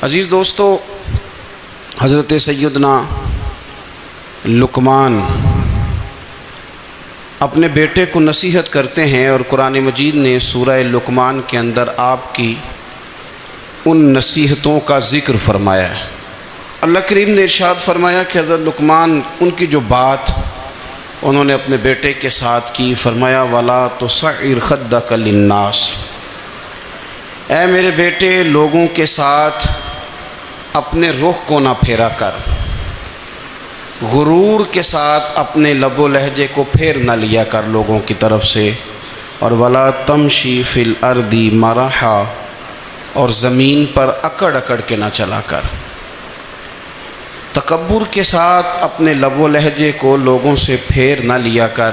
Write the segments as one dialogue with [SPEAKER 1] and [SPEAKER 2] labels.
[SPEAKER 1] عزیز دوستو، حضرت سیدنا لقمان اپنے بیٹے کو نصیحت کرتے ہیں، اور قرآن مجید نے سورہ لقمان کے اندر آپ کی ان نصیحتوں کا ذکر فرمایا ہے۔ اللہ کریم نے ارشاد فرمایا کہ حضرت لقمان ان کی جو بات انہوں نے اپنے بیٹے کے ساتھ کی، فرمایا وَلَا تُصَعِّرْ خَدَّكَ لِلنَّاسِ، اے میرے بیٹے لوگوں کے ساتھ اپنے رخ کو نہ پھیرا کر، غرور کے ساتھ اپنے لب و لہجے کو پھیر نہ لیا کر لوگوں کی طرف سے، اور وَلَا تَمْشِي فِي الْأَرْضِ مَرَحًا، اور زمین پر اکڑ اکڑ کے نہ چلا کر، تکبر کے ساتھ اپنے لب و لہجے کو لوگوں سے پھیر نہ لیا کر،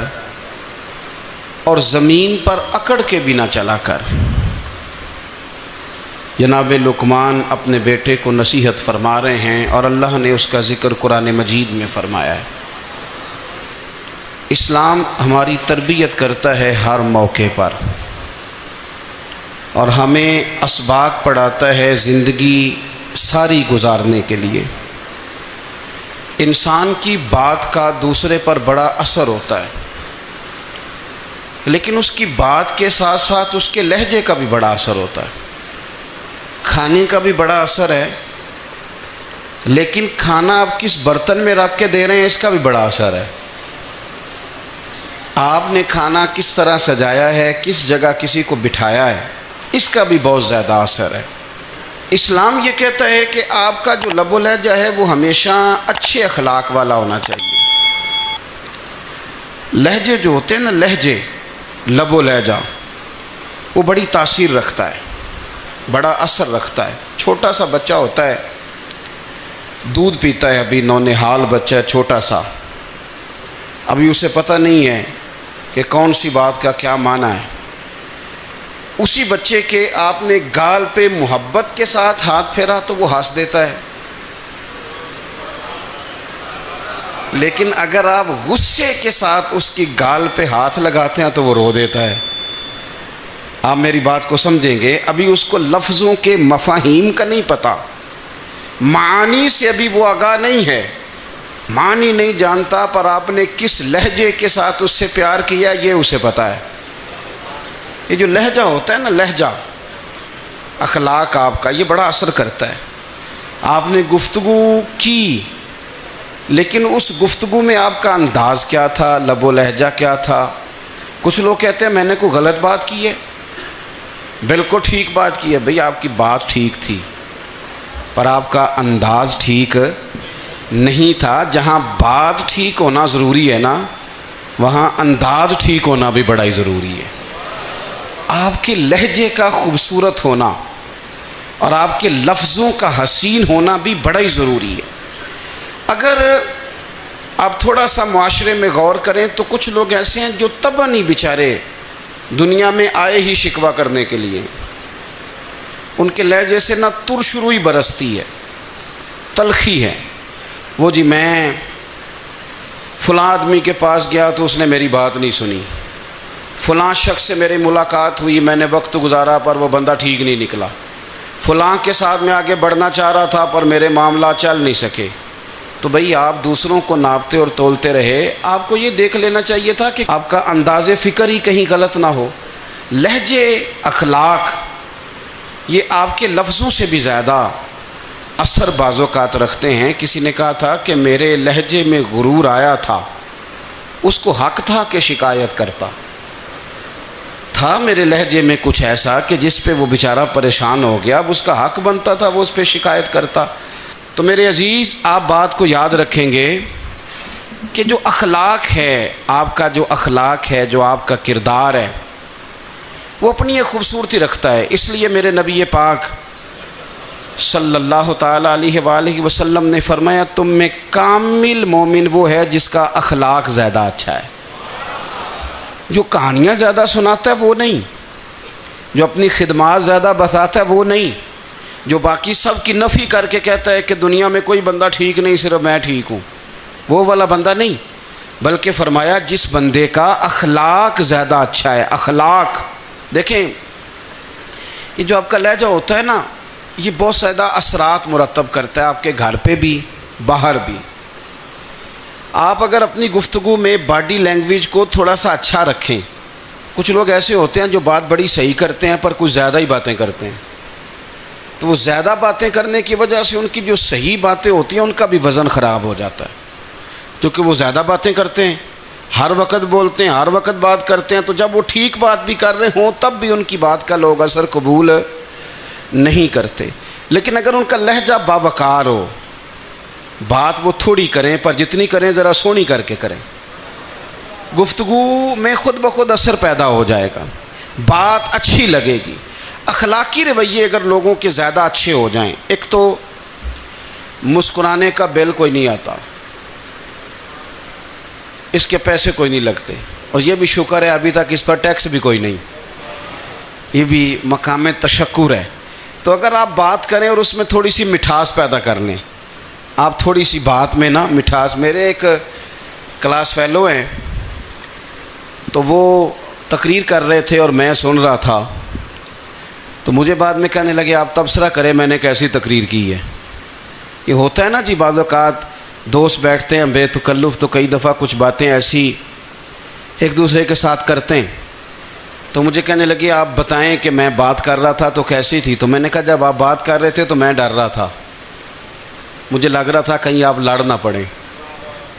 [SPEAKER 1] اور زمین پر اکڑ کے بھی نہ چلا کر۔ جناب لقمان اپنے بیٹے کو نصیحت فرما رہے ہیں، اور اللہ نے اس کا ذکر قرآن مجید میں فرمایا ہے۔ اسلام ہماری تربیت کرتا ہے ہر موقع پر، اور ہمیں اسباق پڑھاتا ہے زندگی ساری گزارنے کے لیے۔ انسان کی بات کا دوسرے پر بڑا اثر ہوتا ہے، لیکن اس کی بات کے ساتھ ساتھ اس کے لہجے کا بھی بڑا اثر ہوتا ہے۔ کھانے کا بھی بڑا اثر ہے، لیکن کھانا آپ کس برتن میں رکھ کے دے رہے ہیں اس کا بھی بڑا اثر ہے۔ آپ نے کھانا کس طرح سجایا ہے، کس جگہ کسی کو بٹھایا ہے، اس کا بھی بہت زیادہ اثر ہے۔ اسلام یہ کہتا ہے کہ آپ کا جو لب و لہجہ ہے وہ ہمیشہ اچھے اخلاق والا ہونا چاہیے۔ لہجے جو ہوتے ہیں نا، لہجے، لب و لہجہ، وہ بڑی تاثیر رکھتا ہے، بڑا اثر رکھتا ہے۔ چھوٹا سا بچہ ہوتا ہے، دودھ پیتا ہے، ابھی نونہال بچہ ہے چھوٹا سا، ابھی اسے پتہ نہیں ہے کہ کون سی بات کا کیا معنی ہے۔ اسی بچے کے آپ نے گال پہ محبت کے ساتھ ہاتھ پھیرا تو وہ ہنس دیتا ہے، لیکن اگر آپ غصے کے ساتھ اس کی گال پہ ہاتھ لگاتے ہیں تو وہ رو دیتا ہے۔ آپ میری بات کو سمجھیں گے، ابھی اس کو لفظوں کے مفاہیم کا نہیں پتہ، معانی سے ابھی وہ آگاہ نہیں ہے، معنی نہیں جانتا، پر آپ نے کس لہجے کے ساتھ اس سے پیار کیا یہ اسے پتہ ہے۔ یہ جو لہجہ ہوتا ہے نا، لہجہ، اخلاق آپ کا، یہ بڑا اثر کرتا ہے۔ آپ نے گفتگو کی، لیکن اس گفتگو میں آپ کا انداز کیا تھا، لب و لہجہ کیا تھا۔ کچھ لوگ کہتے ہیں میں نے کوئی غلط بات کی ہے، بالکل ٹھیک بات کی ہے۔ بھئی آپ کی بات ٹھیک تھی، پر آپ کا انداز ٹھیک نہیں تھا۔ جہاں بات ٹھیک ہونا ضروری ہے نا، وہاں انداز ٹھیک ہونا بھی بڑا ہی ضروری ہے۔ آپ کے لہجے کا خوبصورت ہونا اور آپ کے لفظوں کا حسین ہونا بھی بڑا ہی ضروری ہے۔ اگر آپ تھوڑا سا معاشرے میں غور کریں تو کچھ لوگ ایسے ہیں جو طبعاً ہی بیچارے دنیا میں آئے ہی شکوہ کرنے کے لیے، ان کے لہجے سے نہ ترش روئی برستی ہے، تلخی ہے۔ وہ جی میں فلاں آدمی کے پاس گیا تو اس نے میری بات نہیں سنی، فلاں شخص سے میری ملاقات ہوئی، میں نے وقت گزارا پر وہ بندہ ٹھیک نہیں نکلا، فلاں کے ساتھ میں آگے بڑھنا چاہ رہا تھا پر میرے معاملات چل نہیں سکے۔ تو بھئی آپ دوسروں کو ناپتے اور تولتے رہے، آپ کو یہ دیکھ لینا چاہیے تھا کہ آپ کا انداز فکر ہی کہیں غلط نہ ہو۔ لہجے، اخلاق، یہ آپ کے لفظوں سے بھی زیادہ اثر بعض اوقات رکھتے ہیں۔ کسی نے کہا تھا کہ میرے لہجے میں غرور آیا تھا، اس کو حق تھا کہ شکایت کرتا تھا، میرے لہجے میں کچھ ایسا کہ جس پہ وہ بیچارہ پریشان ہو گیا، اب اس کا حق بنتا تھا وہ اس پہ شکایت کرتا۔ تو میرے عزیز، آپ بات کو یاد رکھیں گے کہ جو اخلاق ہے، آپ کا جو اخلاق ہے، جو آپ کا کردار ہے، وہ اپنی ایک خوبصورتی رکھتا ہے۔ اس لیے میرے نبی پاک صلی اللہ تعالیٰ علیہ وآلہ وسلم نے فرمایا تم میں کامل مومن وہ ہے جس کا اخلاق زیادہ اچھا ہے۔ جو کہانیاں زیادہ سناتا ہے وہ نہیں، جو اپنی خدمات زیادہ بتاتا ہے وہ نہیں، جو باقی سب کی نفی کر کے کہتا ہے کہ دنیا میں کوئی بندہ ٹھیک نہیں، صرف میں ٹھیک ہوں، وہ والا بندہ نہیں، بلکہ فرمایا جس بندے کا اخلاق زیادہ اچھا ہے۔ اخلاق دیکھیں، یہ جو آپ کا لہجہ ہوتا ہے نا، یہ بہت زیادہ اثرات مرتب کرتا ہے آپ کے گھر پہ بھی باہر بھی۔ آپ اگر اپنی گفتگو میں باڈی لینگویج کو تھوڑا سا اچھا رکھیں، کچھ لوگ ایسے ہوتے ہیں جو بات بڑی صحیح کرتے ہیں پر کچھ زیادہ ہی باتیں کرتے ہیں، تو وہ زیادہ باتیں کرنے کی وجہ سے ان کی جو صحیح باتیں ہوتی ہیں ان کا بھی وزن خراب ہو جاتا ہے، کیونکہ وہ زیادہ باتیں کرتے ہیں، ہر وقت بولتے ہیں، ہر وقت بات کرتے ہیں، تو جب وہ ٹھیک بات بھی کر رہے ہوں تب بھی ان کی بات کا لوگ اثر قبول نہیں کرتے۔ لیکن اگر ان کا لہجہ باوقار ہو، بات وہ تھوڑی کریں پر جتنی کریں ذرا سونی کر کے کریں، گفتگو میں خود بخود اثر پیدا ہو جائے گا، بات اچھی لگے گی۔ اخلاقی رویے اگر لوگوں کے زیادہ اچھے ہو جائیں، ایک تو مسکرانے کا بل کوئی نہیں آتا، اس کے پیسے کوئی نہیں لگتے، اور یہ بھی شکر ہے ابھی تک اس پر ٹیکس بھی کوئی نہیں، یہ بھی مقام تشکر ہے۔ تو اگر آپ بات کریں اور اس میں تھوڑی سی مٹھاس پیدا کر لیں، آپ تھوڑی سی بات میں نا مٹھاس، میرے ایک کلاس فیلو ہیں تو وہ تقریر کر رہے تھے اور میں سن رہا تھا، تو مجھے بعد میں کہنے لگے آپ تبصرہ کریں میں نے کیسی تقریر کی ہے۔ یہ ہوتا ہے نا جی، بعض اوقات دوست بیٹھتے ہیں بے تکلف تو کئی دفعہ کچھ باتیں ایسی ایک دوسرے کے ساتھ کرتے ہیں، تو مجھے کہنے لگے آپ بتائیں کہ میں بات کر رہا تھا تو کیسی تھی؟ تو میں نے کہا جب آپ بات کر رہے تھے تو میں ڈر رہا تھا، مجھے لگ رہا تھا کہیں آپ لڑ نہ پڑیں۔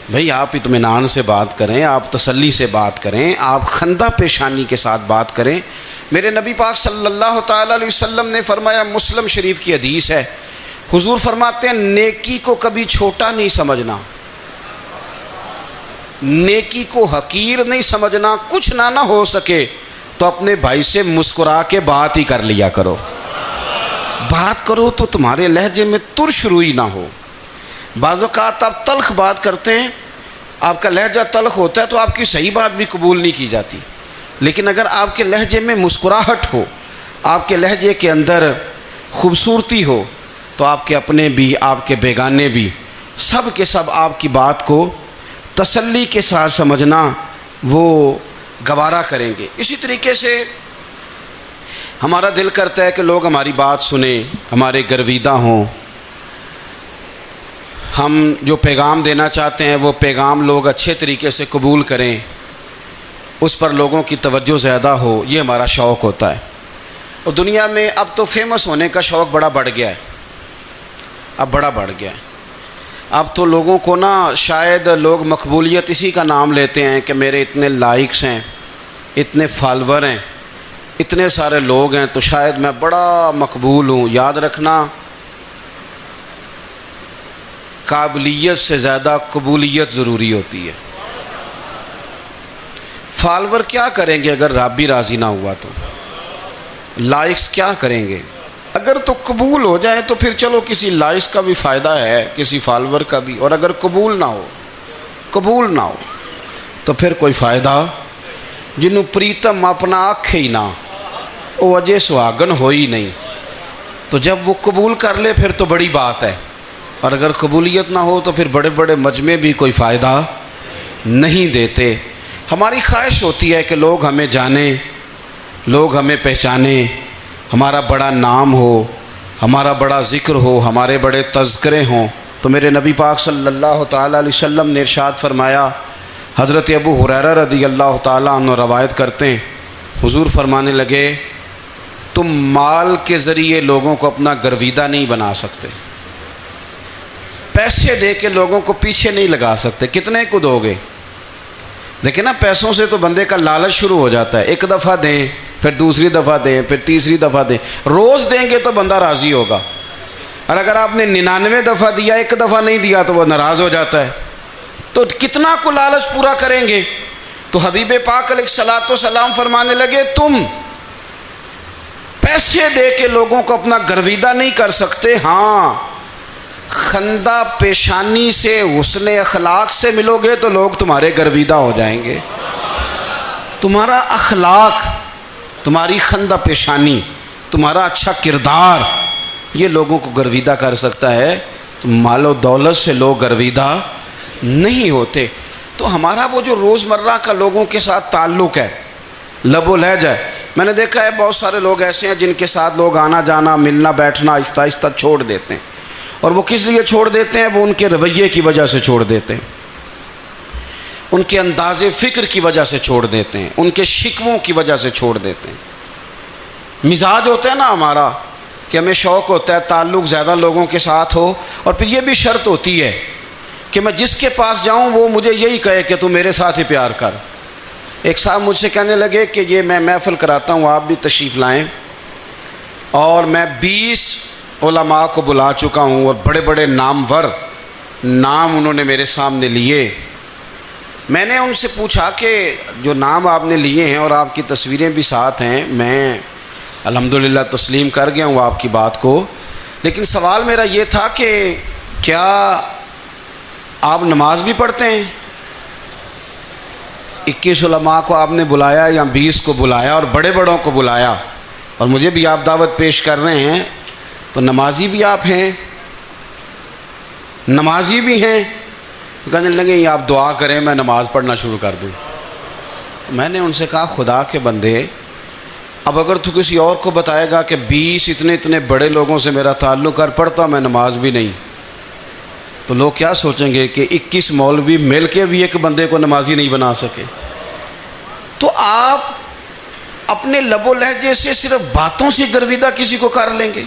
[SPEAKER 1] بھئی آپ اطمینان سے بات کریں، آپ تسلی سے بات کریں، آپ خندہ پیشانی کے ساتھ بات کریں۔ میرے نبی پاک صلی اللہ تعالیٰ علیہ وسلم نے فرمایا، مسلم شریف کی حدیث ہے، حضور فرماتے ہیں نیکی کو کبھی چھوٹا نہیں سمجھنا، نیکی کو حقیر نہیں سمجھنا، کچھ نہ ہو سکے تو اپنے بھائی سے مسکرا کے بات ہی کر لیا کرو، بات کرو تو تمہارے لہجے میں ترش روئی نہ ہو۔ بعض اوقات آپ تلخ بات کرتے ہیں، آپ کا لہجہ تلخ ہوتا ہے تو آپ کی صحیح بات بھی قبول نہیں کی جاتی، لیکن اگر آپ کے لہجے میں مسکراہٹ ہو، آپ کے لہجے کے اندر خوبصورتی ہو، تو آپ کے اپنے بھی آپ کے بیگانے بھی سب کے سب آپ کی بات کو تسلی کے ساتھ سمجھنا وہ گوارا کریں گے۔ اسی طریقے سے ہمارا دل کرتا ہے کہ لوگ ہماری بات سنیں، ہمارے گرویدہ ہوں، ہم جو پیغام دینا چاہتے ہیں وہ پیغام لوگ اچھے طریقے سے قبول کریں، اس پر لوگوں کی توجہ زیادہ ہو، یہ ہمارا شوق ہوتا ہے۔ اور دنیا میں اب تو فیمس ہونے کا شوق بڑا بڑھ گیا ہے، اب بڑا بڑھ گیا ہے۔ اب تو لوگوں کو نا شاید لوگ مقبولیت اسی کا نام لیتے ہیں کہ میرے اتنے لائکس ہیں، اتنے فالور ہیں، اتنے سارے لوگ ہیں تو شاید میں بڑا مقبول ہوں۔ یاد رکھنا، قابلیت سے زیادہ قبولیت ضروری ہوتی ہے۔ فالور کیا کریں گے اگر رب بھی راضی نہ ہوا تو؟ لائکس کیا کریں گے؟ اگر تو قبول ہو جائے تو پھر چلو کسی لائکس کا بھی فائدہ ہے، کسی فالور کا بھی، اور اگر قبول نہ ہو تو پھر کوئی فائدہ جنوں پریتم اپنا آکھے ہی نہ، وہ اجے سہاگن ہو ہی نہیں، تو جب وہ قبول کر لے پھر تو بڑی بات ہے، اور اگر قبولیت نہ ہو تو پھر بڑے بڑے مجمع بھی کوئی فائدہ نہیں دیتے۔ ہماری خواہش ہوتی ہے کہ لوگ ہمیں جانیں، لوگ ہمیں پہچانیں، ہمارا بڑا نام ہو، ہمارا بڑا ذکر ہو، ہمارے بڑے تذکرے ہوں۔ تو میرے نبی پاک صلی اللہ تعالیٰ علیہ وسلم نے ارشاد فرمایا، حضرت ابو ہریرہ رضی اللہ تعالیٰ عنہ روایت کرتے ہیں، حضور فرمانے لگے تم مال کے ذریعے لوگوں کو اپنا گرویدہ نہیں بنا سکتے، پیسے دے کے لوگوں کو پیچھے نہیں لگا سکتے، کتنے کو دو گے؟ دیکھیں نا، پیسوں سے تو بندے کا لالچ شروع ہو جاتا ہے، ایک دفعہ دیں، پھر دوسری دفعہ دیں، پھر تیسری دفعہ دیں، روز دیں گے تو بندہ راضی ہوگا، اور اگر آپ نے 99 دفعہ دیا، ایک دفعہ نہیں دیا تو وہ ناراض ہو جاتا ہے، تو کتنا کو لالچ پورا کریں گے؟ تو حبیب پاک علیہ الصلوۃ والسلام فرمانے لگے تم پیسے دے کے لوگوں کو اپنا گرویدہ نہیں کر سکتے، ہاں خندہ پیشانی سے، حسن اخلاق سے ملو گے تو لوگ تمہارے گرویدہ ہو جائیں گے۔ تمہارا اخلاق، تمہاری خندہ پیشانی، تمہارا اچھا کردار، یہ لوگوں کو گرویدہ کر سکتا ہے۔ مال و دولت سے لوگ گرویدہ نہیں ہوتے۔ تو ہمارا وہ جو روزمرہ کا لوگوں کے ساتھ تعلق ہے، لب و لہجہ ہے، میں نے دیکھا ہے بہت سارے لوگ ایسے ہیں جن کے ساتھ لوگ آنا جانا ملنا بیٹھنا آہستہ آہستہ چھوڑ دیتے ہیں، اور وہ کس لیے چھوڑ دیتے ہیں؟ وہ ان کے رویے کی وجہ سے چھوڑ دیتے ہیں، ان کے انداز فکر کی وجہ سے چھوڑ دیتے ہیں، ان کے شکووں کی وجہ سے چھوڑ دیتے ہیں۔ مزاج ہوتا ہے نا ہمارا کہ ہمیں شوق ہوتا ہے تعلق زیادہ لوگوں کے ساتھ ہو، اور پھر یہ بھی شرط ہوتی ہے کہ میں جس کے پاس جاؤں وہ مجھے یہی کہے کہ تو میرے ساتھ ہی پیار کر۔ ایک صاحب مجھ سے کہنے لگے کہ یہ میں محفل کراتا ہوں، آپ بھی تشریف لائیں، اور میں 20 علماء کو بلا چکا ہوں اور بڑے بڑے نامور نام انہوں نے میرے سامنے لیے۔ میں نے ان سے پوچھا کہ جو نام آپ نے لیے ہیں اور آپ کی تصویریں بھی ساتھ ہیں، میں الحمدللہ تسلیم کر گیا ہوں آپ کی بات کو، لیکن سوال میرا یہ تھا کہ کیا آپ نماز بھی پڑھتے ہیں؟ 21 علماء کو آپ نے بلایا یا 20 کو بلایا اور بڑے بڑوں کو بلایا، اور مجھے بھی آپ دعوت پیش کر رہے ہیں، تو نمازی بھی آپ ہیں؟ نمازی بھی ہیں؟ تو کہنے لگے یہ آپ دعا کریں میں نماز پڑھنا شروع کر دوں۔ میں نے ان سے کہا خدا کے بندے، اب اگر تو کسی اور کو بتائے گا کہ 20 اتنے بڑے لوگوں سے میرا تعلق کر پڑتا میں نماز بھی نہیں، تو لوگ کیا سوچیں گے کہ 21 مولوی مل کے بھی ایک بندے کو نمازی نہیں بنا سکے۔ تو آپ اپنے لب و لہجے سے صرف باتوں سے گرویدہ کسی کو کر لیں گے؟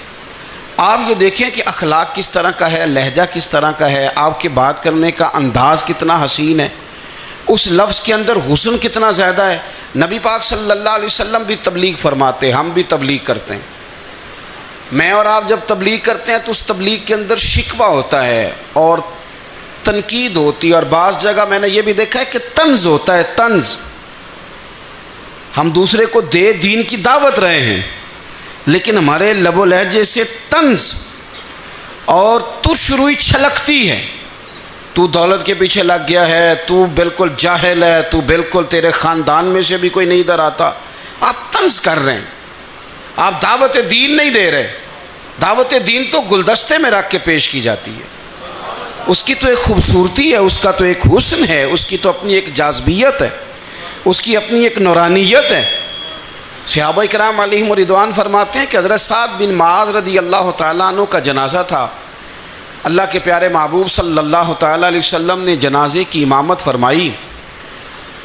[SPEAKER 1] آپ یہ دیکھیں کہ اخلاق کس طرح کا ہے، لہجہ کس طرح کا ہے، آپ کے بات کرنے کا انداز کتنا حسین ہے، اس لفظ کے اندر حسن کتنا زیادہ ہے۔ نبی پاک صلی اللہ علیہ وسلم بھی تبلیغ فرماتے، ہم بھی تبلیغ کرتے ہیں۔ میں اور آپ جب تبلیغ کرتے ہیں تو اس تبلیغ کے اندر شکوہ ہوتا ہے اور تنقید ہوتی ہے، اور بعض جگہ میں نے یہ بھی دیکھا ہے کہ طنز ہوتا ہے، طنز۔ ہم دوسرے کو دین کی دعوت رہے ہیں، لیکن ہمارے لب و لہجے سے طنز اور ترش روئی چھلکتی ہے۔ تو دولت کے پیچھے لگ گیا ہے، تو بالکل جاہل ہے، تو بالکل تیرے خاندان میں سے بھی کوئی نہیں ادھر آتا۔ آپ طنز کر رہے ہیں، آپ دعوت دین نہیں دے رہے۔ دعوت دین تو گلدستے میں رکھ کے پیش کی جاتی ہے، اس کی تو ایک خوبصورتی ہے، اس کا تو ایک حسن ہے، اس کی تو اپنی ایک جاذبیت ہے، اس کی اپنی ایک نورانیت ہے۔ صحابہ کرام علیہم رضوان فرماتے ہیں کہ حضرت سعد بن معاذ رضی اللہ تعالیٰ عنہ کا جنازہ تھا، اللہ کے پیارے محبوب صلی اللہ تعالیٰ علیہ وسلم نے جنازے کی امامت فرمائی،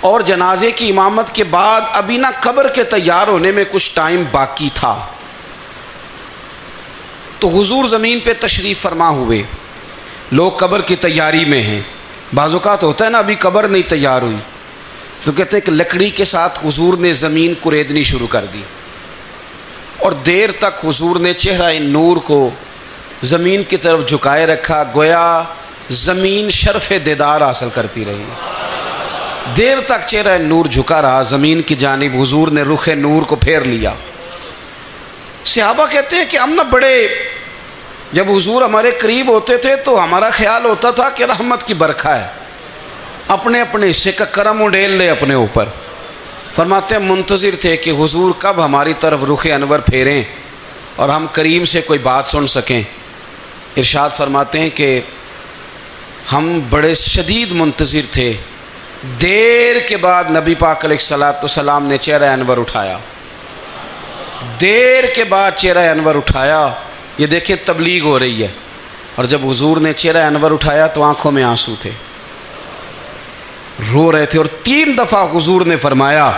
[SPEAKER 1] اور جنازے کی امامت کے بعد ابھی نہ قبر کے تیار ہونے میں کچھ ٹائم باقی تھا، تو حضور زمین پہ تشریف فرما ہوئے، لوگ قبر کی تیاری میں ہیں۔ بعض اوقات ہوتا ہے نا ابھی قبر نہیں تیار ہوئی، تو کہتے ہیں کہ لکڑی کے ساتھ حضور نے زمین کریدنی شروع کر دی، اور دیر تک حضور نے چہرہ نور کو زمین کی طرف جھکائے رکھا، گویا زمین شرف دیدار حاصل کرتی رہی۔ دیر تک چہرہ نور جھکا رہا زمین کی جانب، حضور نے رخ نور کو پھیر لیا۔ صحابہ کہتے ہیں کہ ہم نہ بڑے، جب حضور ہمارے قریب ہوتے تھے تو ہمارا خیال ہوتا تھا کہ رحمت کی برکھا ہے، اپنے اپنے حصے کا کرم اڈیل لے اپنے اوپر۔ فرماتے ہیں منتظر تھے کہ حضور کب ہماری طرف رخ انور پھیریں اور ہم کریم سے کوئی بات سن سکیں۔ ارشاد فرماتے ہیں کہ ہم بڑے شدید منتظر تھے، دیر کے بعد نبی پاک علیہ الصلوۃ والسلام نے چہرہ انور اٹھایا، دیر کے بعد چہرہ انور اٹھایا۔ یہ دیکھیں تبلیغ ہو رہی ہے، اور جب حضور نے چہرہ انور اٹھایا تو آنکھوں میں آنسو تھے، رو رہے تھے، اور 3 دفعہ حضور نے فرمایا،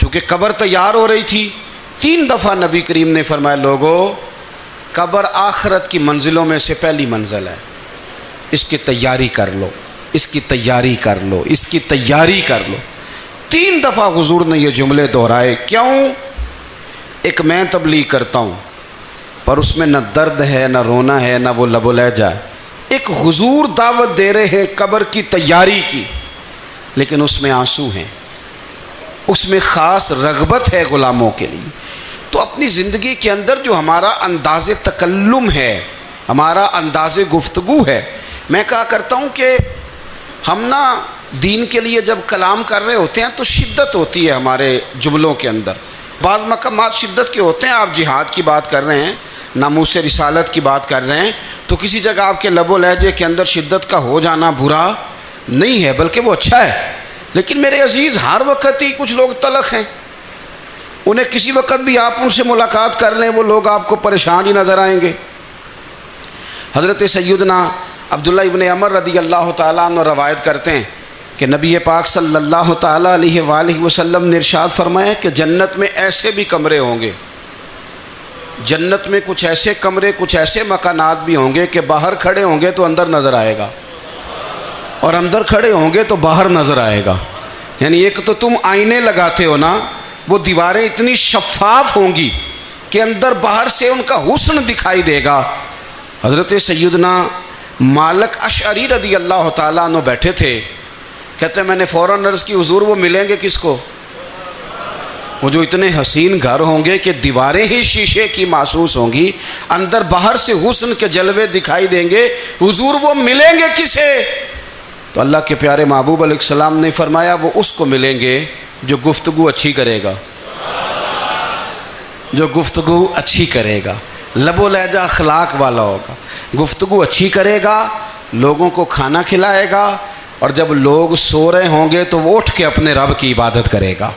[SPEAKER 1] چونکہ قبر تیار ہو رہی تھی، 3 دفعہ نبی کریم نے فرمایا لوگو قبر آخرت کی منزلوں میں سے پہلی منزل ہے، اس کی تیاری کر لو، اس کی تیاری کر لو، اس کی تیاری کر لو۔ 3 دفعہ حضور نے یہ جملے دہرائے۔ کیوں؟ ایک میں تبلیغ کرتا ہوں پر اس میں نہ درد ہے، نہ رونا ہے، نہ وہ لب و لہجہ ہے۔ ایک حضور دعوت دے رہے ہیں قبر کی تیاری کی، لیکن اس میں آنسو ہیں، اس میں خاص رغبت ہے غلاموں کے لیے۔ تو اپنی زندگی کے اندر جو ہمارا انداز تکلم ہے، ہمارا انداز گفتگو ہے، میں کہا کرتا ہوں کہ ہم نا دین کے لیے جب کلام کر رہے ہوتے ہیں تو شدت ہوتی ہے ہمارے جملوں کے اندر، بعض مقامات شدت کے ہوتے ہیں۔ آپ جہاد کی بات کر رہے ہیں، ناموس رسالت کی بات کر رہے ہیں، تو کسی جگہ آپ کے لب و لہجے کے اندر شدت کا ہو جانا برا نہیں ہے، بلکہ وہ اچھا ہے۔ لیکن میرے عزیز ہر وقت ہی کچھ لوگ تلخ ہیں، انہیں کسی وقت بھی آپ ان سے ملاقات کر لیں وہ لوگ آپ کو پریشان ہی نظر آئیں گے۔ حضرت سیدنا عبداللہ ابن عمر رضی اللہ تعالیٰ عنہ روایت کرتے ہیں کہ نبی پاک صلی اللہ تعالیٰ علیہ وآلہ وسلم نے ارشاد فرمایا کہ جنت میں ایسے بھی کمرے ہوں گے، جنت میں کچھ ایسے کمرے، کچھ ایسے مکانات بھی ہوں گے کہ باہر کھڑے ہوں گے تو اندر نظر آئے گا، اور اندر کھڑے ہوں گے تو باہر نظر آئے گا۔ یعنی ایک تو تم آئینے لگاتے ہو نا، وہ دیواریں اتنی شفاف ہوں گی کہ اندر باہر سے ان کا حسن دکھائی دے گا۔ حضرت سیدنا مالک اشعری رضی اللہ تعالیٰ عنہ بیٹھے تھے، کہتے ہیں میں نے فوراً عرض کی حضور وہ ملیں گے کس کو؟ وہ جو اتنے حسین گھر ہوں گے کہ دیواریں ہی شیشے کی محسوس ہوں گی، اندر باہر سے حسن کے جلوے دکھائی دیں گے، حضور وہ ملیں گے کسے؟ تو اللہ کے پیارے محبوب علیہ السلام نے فرمایا وہ اس کو ملیں گے جو گفتگو اچھی کرے گا، جو گفتگو اچھی کرے گا، لب و لہجہ اخلاق والا ہوگا، گفتگو اچھی کرے گا، لوگوں کو کھانا کھلائے گا، اور جب لوگ سو رہے ہوں گے تو وہ اٹھ کے اپنے رب کی عبادت کرے گا۔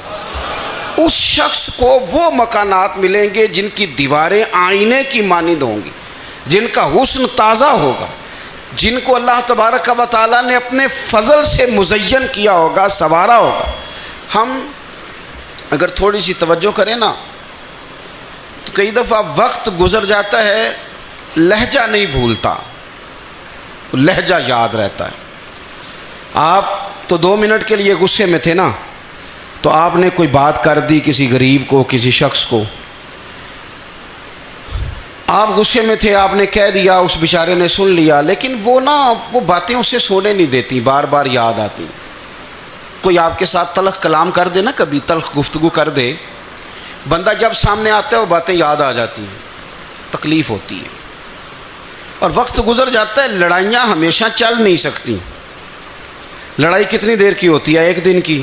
[SPEAKER 1] اس شخص کو وہ مکانات ملیں گے جن کی دیواریں آئینے کی مانند ہوں گی، جن کا حسن تازہ ہوگا، جن کو اللہ تبارک و تعالیٰ نے اپنے فضل سے مزین کیا ہوگا، سنوارا ہوگا۔ ہم اگر تھوڑی سی توجہ کریں نا تو کئی دفعہ وقت گزر جاتا ہے، لہجہ نہیں بھولتا، لہجہ یاد رہتا ہے۔ آپ تو 2 منٹ کے لیے غصے میں تھے نا، تو آپ نے کوئی بات کر دی کسی غریب کو، کسی شخص کو، آپ غصے میں تھے، آپ نے کہہ دیا، اس بیچارے نے سن لیا، لیکن وہ باتیں اسے سونے نہیں دیتی، بار بار یاد آتی۔ کوئی آپ کے ساتھ تلخ کلام کر دے نا، کبھی تلخ گفتگو کر دے، بندہ جب سامنے آتا ہے وہ باتیں یاد آ جاتی ہیں، تکلیف ہوتی ہے، اور وقت گزر جاتا ہے۔ لڑائیاں ہمیشہ چل نہیں سکتی۔ لڑائی کتنی دیر کی ہوتی ہے؟ 1 دن کی،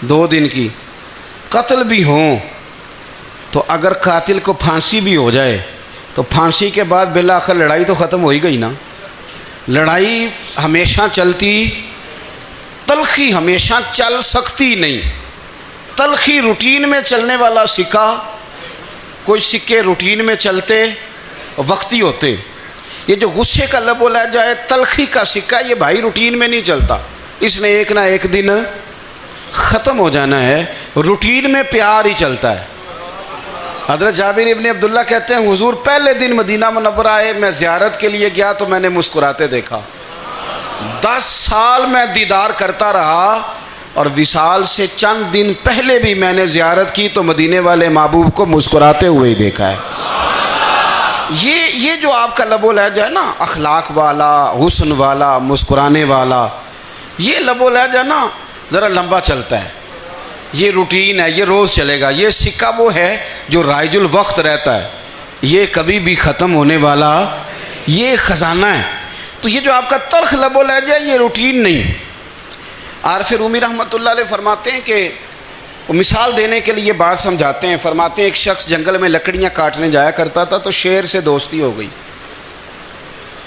[SPEAKER 1] 2 دن کی۔ قتل بھی ہوں تو اگر قاتل کو پھانسی بھی ہو جائے تو پھانسی کے بعد بالآخر لڑائی تو ختم ہو ہی گئی نا۔ لڑائی ہمیشہ چلتی، تلخی ہمیشہ چل سکتی نہیں۔ تلخی روٹین میں چلنے والا سکہ، کوئی سکے روٹین میں چلتے وقتی ہوتے، یہ جو غصے کا لب و لہجہ ہے، تلخی کا سکہ، یہ بھائی روٹین میں نہیں چلتا، اس نے ایک نہ ایک دن ختم ہو جانا ہے۔ روٹین میں پیار ہی چلتا ہے۔ حضرت جابر ابن عبداللہ کہتے ہیں حضور پہلے دن مدینہ منورہ آئے، میں زیارت کے لیے گیا تو میں نے مسکراتے دیکھا۔ 10 سال میں دیدار کرتا رہا، اور وصال سے چند دن پہلے بھی میں نے زیارت کی تو مدینے والے محبوب کو مسکراتے ہوئے ہی دیکھا ہے۔ یہ جو آپ کا لب و لہجہ ہے نا، اخلاق والا، حسن والا، مسکرانے والا، یہ لب و لہجہ نا ذرا لمبا چلتا ہے، یہ روٹین ہے، یہ روز چلے گا۔ یہ سکہ وہ ہے جو رائج الوقت رہتا ہے، یہ کبھی بھی ختم ہونے والا یہ خزانہ ہے۔ تو یہ جو آپ کا تلخ لب و لہجہ ہے، یہ روٹین نہیں۔ عارف رومی رحمۃ اللہ علیہ فرماتے ہیں کہ وہ مثال دینے کے لیے بات سمجھاتے ہیں، فرماتے ہیں ایک شخص جنگل میں لکڑیاں کاٹنے جایا کرتا تھا تو شیر سے دوستی ہو گئی،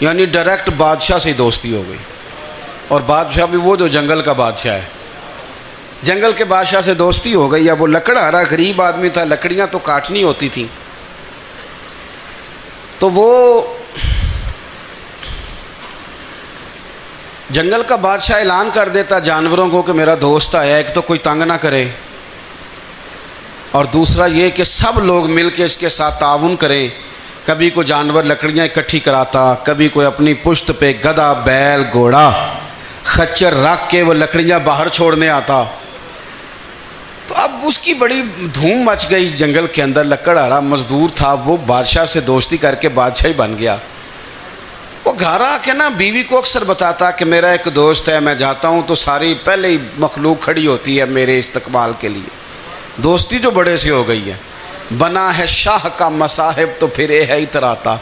[SPEAKER 1] یعنی ڈائریکٹ بادشاہ سے دوستی ہو گئی، اور بادشاہ بھی وہ جو جنگل کا بادشاہ ہے، جنگل کے بادشاہ سے دوستی ہو گئی۔ اب وہ لکڑہارا غریب آدمی تھا، لکڑیاں تو کاٹنی ہوتی تھیں، تو وہ جنگل کا بادشاہ اعلان کر دیتا جانوروں کو کہ میرا دوست آیا، ایک تو کوئی تنگ نہ کرے، اور دوسرا یہ کہ سب لوگ مل کے اس کے ساتھ تعاون کریں۔ کبھی کوئی جانور لکڑیاں اکٹھی کراتا، کبھی کوئی اپنی پشت پہ گدھا، بیل، گھوڑا، خچر رکھ کے وہ لکڑیاں باہر چھوڑنے آتا۔ تو اب اس کی بڑی دھوم مچ گئی جنگل کے اندر، لکڑہارا مزدور تھا، وہ بادشاہ سے دوستی کر کے بادشاہ ہی بن گیا۔ وہ گھر آ کے نا بیوی کو اکثر بتاتا کہ میرا ایک دوست ہے، میں جاتا ہوں تو ساری پہلے ہی مخلوق کھڑی ہوتی ہے میرے استقبال کے لیے۔ دوستی جو بڑے سے ہو گئی ہے، بنا ہے شاہ کا مصاحب تو پھرے ہے اتراتا،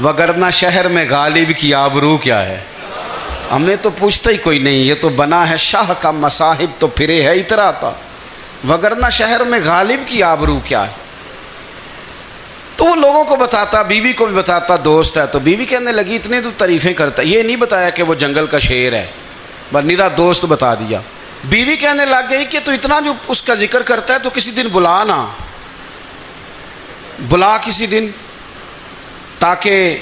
[SPEAKER 1] وگرنہ شہر میں غالب کی آبرو کیا ہے۔ ہم نے تو پوچھتا ہی کوئی نہیں، یہ تو بنا ہے شاہ کا مصاحب تو پھرے ہے اتراتا، وگرنہ شہر میں غالب کی آبرو کیا ہے۔ تو وہ لوگوں کو بتاتا، بیوی کو بھی بتاتا دوست ہے، تو بیوی کہنے لگی اتنے تو تعریفیں کرتا، یہ نہیں بتایا کہ وہ جنگل کا شیر ہے، بس میرا دوست بتا دیا۔ بیوی کہنے لگ گئی کہ تو اتنا جو اس کا ذکر کرتا ہے تو کسی دن بلا نا، بلا کسی دن تاکہ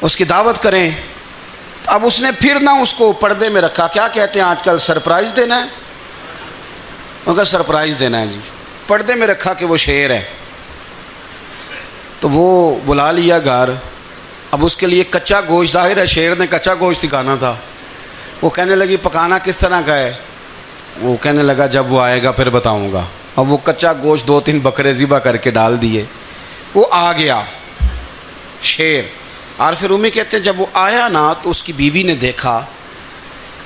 [SPEAKER 1] اس کی دعوت کریں. اب اس نے پھر نہ اس کو پردے میں رکھا. کیا کہتے ہیں آج کل؟ سرپرائز دینا ہے. مگر سرپرائز دینا ہے جی. پردے میں رکھا کہ وہ شیر ہے. تو وہ بلا لیا گھر. اب اس کے لیے کچا گوشت، ظاہر ہے شیر نے کچا گوشت سکھانا تھا. وہ کہنے لگی پکانا کس طرح کا ہے؟ وہ کہنے لگا جب وہ آئے گا پھر بتاؤں گا. اب وہ کچا گوشت 2-3 بکرے ذبح کر کے ڈال دیے. وہ آ گیا شیر. اور پھر امی کہتے ہیں جب وہ آیا نا تو اس کی بیوی نے دیکھا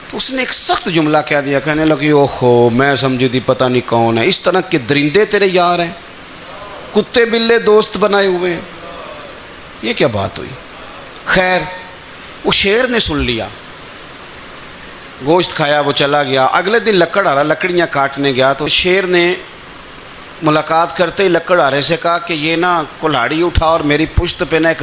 [SPEAKER 1] تو اس نے ایک سخت جملہ کہہ دیا. کہنے لگی اوہو میں سمجھی تھی پتہ نہیں کون ہے. اس طرح کے درندے تیرے یار ہیں، کتے بلے دوست بنائے ہوئے ہیں. یہ کیا بات ہوئی؟ خیر وہ شیر نے سن لیا، گوشت کھایا، وہ چلا گیا. اگلے دن لکڑ آرا لکڑیاں کاٹنے گیا تو شیر نے ملاقات کرتے ہی لکڑ آرے سے کہا کہ یہ نا کلہاڑی اٹھا اور میری پشت پہ نا ایک